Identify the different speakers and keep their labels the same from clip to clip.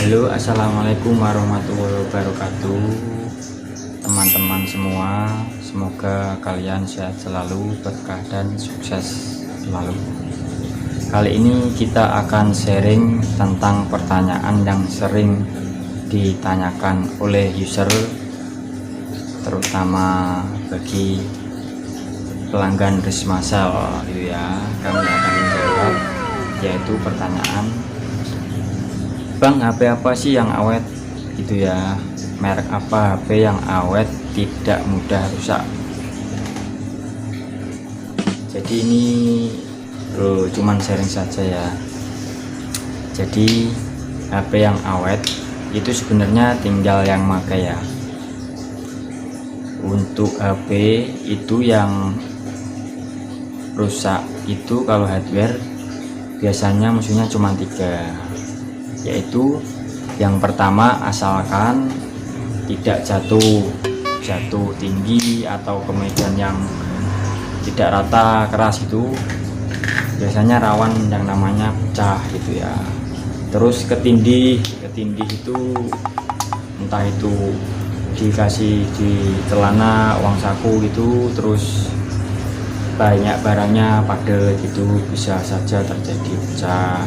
Speaker 1: Halo, assalamualaikum warahmatullahi wabarakatuh, teman-teman semua. Semoga kalian sehat selalu, berkah dan sukses selalu. Kali ini kita akan sharing tentang pertanyaan yang sering ditanyakan oleh user, terutama bagi pelanggan Rismasal gitu ya. Kami akan menjawab, yaitu pertanyaan, Bang, HP apa sih yang awet gitu ya, merek apa HP yang awet tidak mudah rusak. Jadi ini cuman sharing saja ya. Jadi HP yang awet itu sebenarnya tinggal yang pakai ya. Untuk HP itu yang rusak itu kalau hardware biasanya musuhnya cuma 3, yaitu yang pertama, asalkan tidak jatuh tinggi atau ke medan yang tidak rata keras, itu biasanya rawan yang namanya pecah gitu ya. Terus ketindih itu entah itu dikasih di celana, uang saku gitu, terus banyak barangnya padat, itu bisa saja terjadi pecah.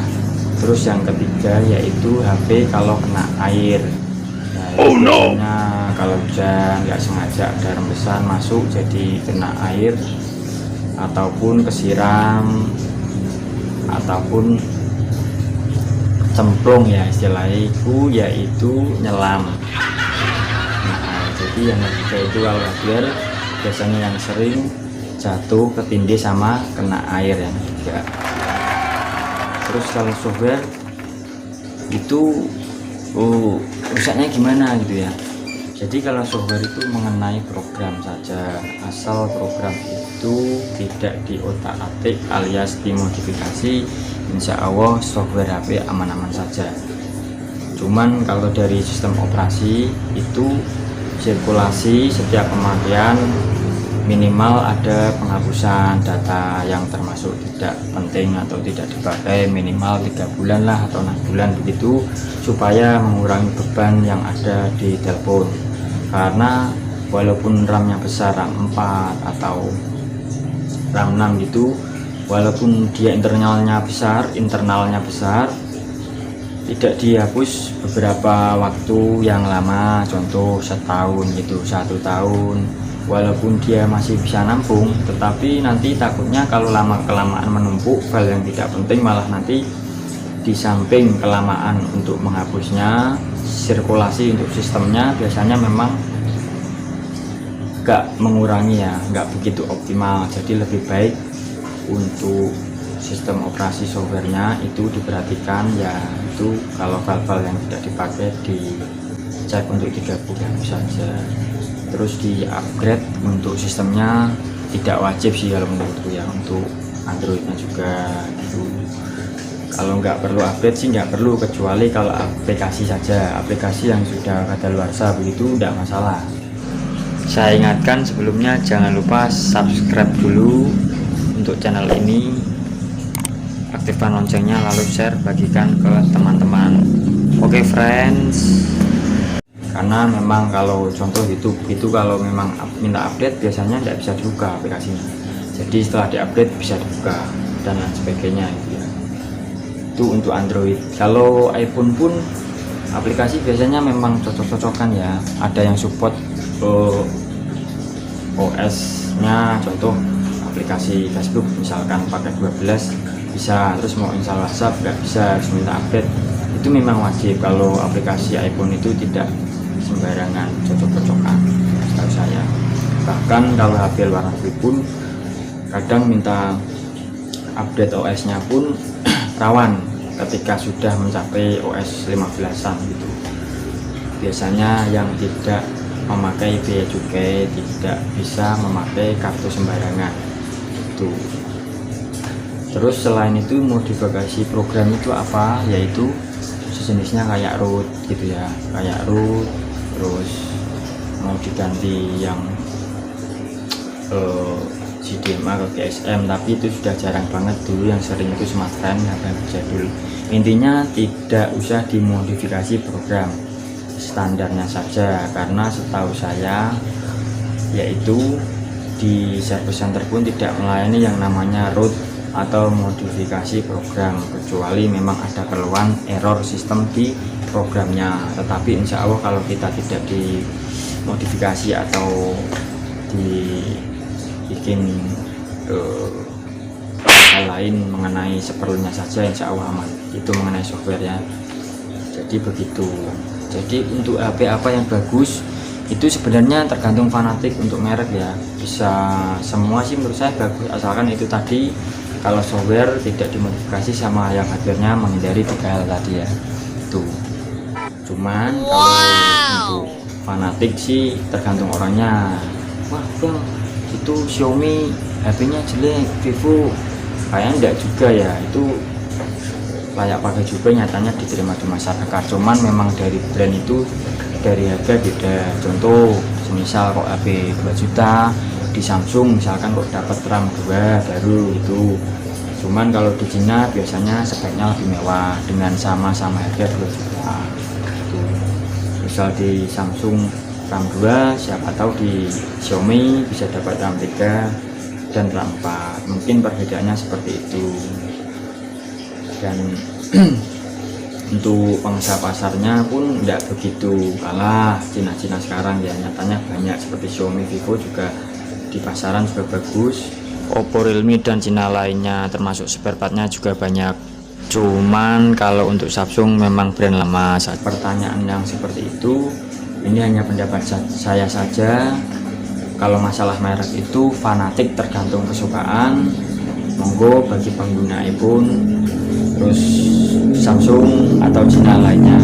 Speaker 1: Terus yang ketiga yaitu HP kalau kena air. Nah, kalau hujan nggak sengaja ada rembesan masuk jadi kena air, ataupun kesiram, ataupun cemplung ya istilahnya itu, yaitu nyelam. Nah, jadi yang ketiga itu kalau hardware biasanya yang sering jatuh, ketindih, sama kena air yang ketiga. Terus kalau software itu rusaknya gimana gitu ya. Jadi kalau software itu mengenai program saja, asal program itu tidak diotak-atik alias dimodifikasi, insya Allah software HP aman-aman saja. Cuman kalau dari sistem operasi itu sirkulasi setiap pemakaian minimal ada penghapusan data yang termasuk tidak penting atau tidak dipakai minimal 3 bulan lah atau 6 bulan begitu, supaya mengurangi beban yang ada di telepon. Karena walaupun RAM-nya besar, RAM 4 atau RAM 6 gitu, walaupun dia internalnya besar, tidak dihapus beberapa waktu yang lama, contoh setahun gitu, 1 tahun, walaupun dia masih bisa nampung, tetapi nanti takutnya kalau lama-kelamaan menumpuk file yang tidak penting, malah nanti di samping kelamaan untuk menghapusnya, sirkulasi untuk sistemnya biasanya memang gak mengurangi ya, gak begitu optimal. Jadi lebih baik untuk sistem operasi softwarenya itu diperhatikan ya, itu kalau file-file yang tidak dipakai dicek untuk 3 bulan saja. Terus di upgrade untuk sistemnya tidak wajib sih kalau menurutku ya, untuk Androidnya juga gitu. Kalau nggak perlu upgrade sih nggak perlu, kecuali kalau aplikasi saja, aplikasi yang sudah kadaluarsa begitu tidak masalah. Saya ingatkan sebelumnya, jangan lupa subscribe dulu untuk channel ini, aktifkan loncengnya, lalu share, bagikan ke teman-teman. Oke friends, karena memang kalau contoh YouTube itu kalau memang minta update biasanya tidak bisa dibuka aplikasinya, jadi setelah diupdate bisa dibuka dan lain sebagainya gitu ya. Itu untuk Android. Kalau iPhone pun aplikasi biasanya memang cocok-cocokan ya, ada yang support OS nya, contoh aplikasi Facebook misalkan pakai 12 bisa, terus mau install WhatsApp nggak bisa, harus minta update. Itu memang wajib. Kalau aplikasi iPhone itu tidak sembarangan cocok-cocokan setahu saya. Bahkan kalau HP luar negeri pun kadang minta update OS nya pun rawan ketika sudah mencapai OS 15-an gitu. Biasanya yang tidak memakai biaya cukai tidak bisa memakai kartu sembarangan itu. Terus selain itu modifikasi program itu apa, yaitu sejenisnya kayak root gitu ya, kayak root. Terus mau diganti yang CDMA ke GSM, tapi itu sudah jarang banget. Dulu yang sering itu Smartfren, HP jadul. Intinya tidak usah dimodifikasi program, standarnya saja, karena setahu saya yaitu di service center pun tidak melayani yang namanya root atau modifikasi program, kecuali memang ada keluhan error sistem di programnya. Tetapi insya Allah kalau kita tidak dimodifikasi atau dibikin hal lain mengenai seperlunya saja, insya Allah aman. Itu mengenai software ya. Jadi begitu. Jadi untuk HP apa yang bagus itu sebenarnya tergantung fanatik untuk merek ya. Bisa semua sih menurut saya bagus, asalkan itu tadi kalau software tidak dimodifikasi sama yang hardware-nya menghindari 3 hal tadi ya. Itu cuman kalau untuk fanatik sih tergantung orangnya. Wah bang, itu Xiaomi HP-nya jelek, Vivo kayaknya enggak juga ya, itu layak pakai juga, nyatanya diterima di masyarakat. Cuman memang dari brand itu dari harga beda. Contoh semisal kok HP 2 juta di Samsung misalkan kok dapat RAM 2 baru itu. Cuman kalau di Cina biasanya sebaiknya lebih mewah dengan sama-sama harga 2 juta itu. Misal di Samsung RAM 2, siapa tahu di Xiaomi bisa dapat RAM 3 dan RAM 4. Mungkin perbedaannya seperti itu. Dan untuk pangsa pasarnya pun tidak begitu kalah Cina-Cina sekarang ya, nyatanya banyak seperti Xiaomi, Vivo juga di pasaran juga bagus. Oppo, Realme dan Cina lainnya termasuk spare partnya juga banyak. Cuman kalau untuk Samsung memang brand lama. Pertanyaan yang seperti itu ini hanya pendapat saya saja. Kalau masalah merek itu fanatik tergantung kesukaan. Monggo bagi pengguna iPhone, terus Samsung atau Cina lainnya,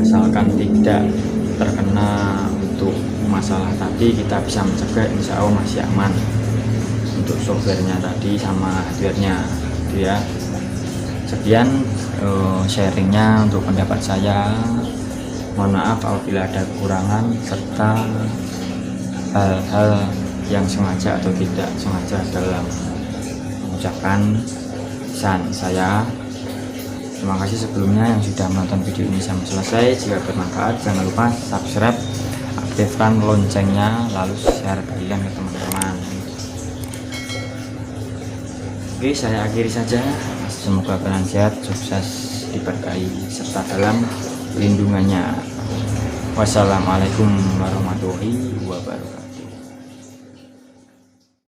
Speaker 1: asalkan tidak terkena untuk masalah tadi, kita bisa mencegah, insya Allah masih aman untuk softwarenya tadi sama hardwarenya itu ya. Sekian sharingnya untuk pendapat saya. Mohon maaf apabila ada kekurangan serta hal-hal yang sengaja atau tidak sengaja dalam mengucapkan pesan saya. Terima kasih sebelumnya yang sudah menonton video ini sampai selesai. Jika bermanfaat jangan lupa subscribe, aktifkan loncengnya, lalu share kalian ke teman-teman. Oke, saya akhiri saja. Semoga kalian sehat, sukses, diberkahi serta dalam lindungannya. Wassalamualaikum warahmatullahi wabarakatuh.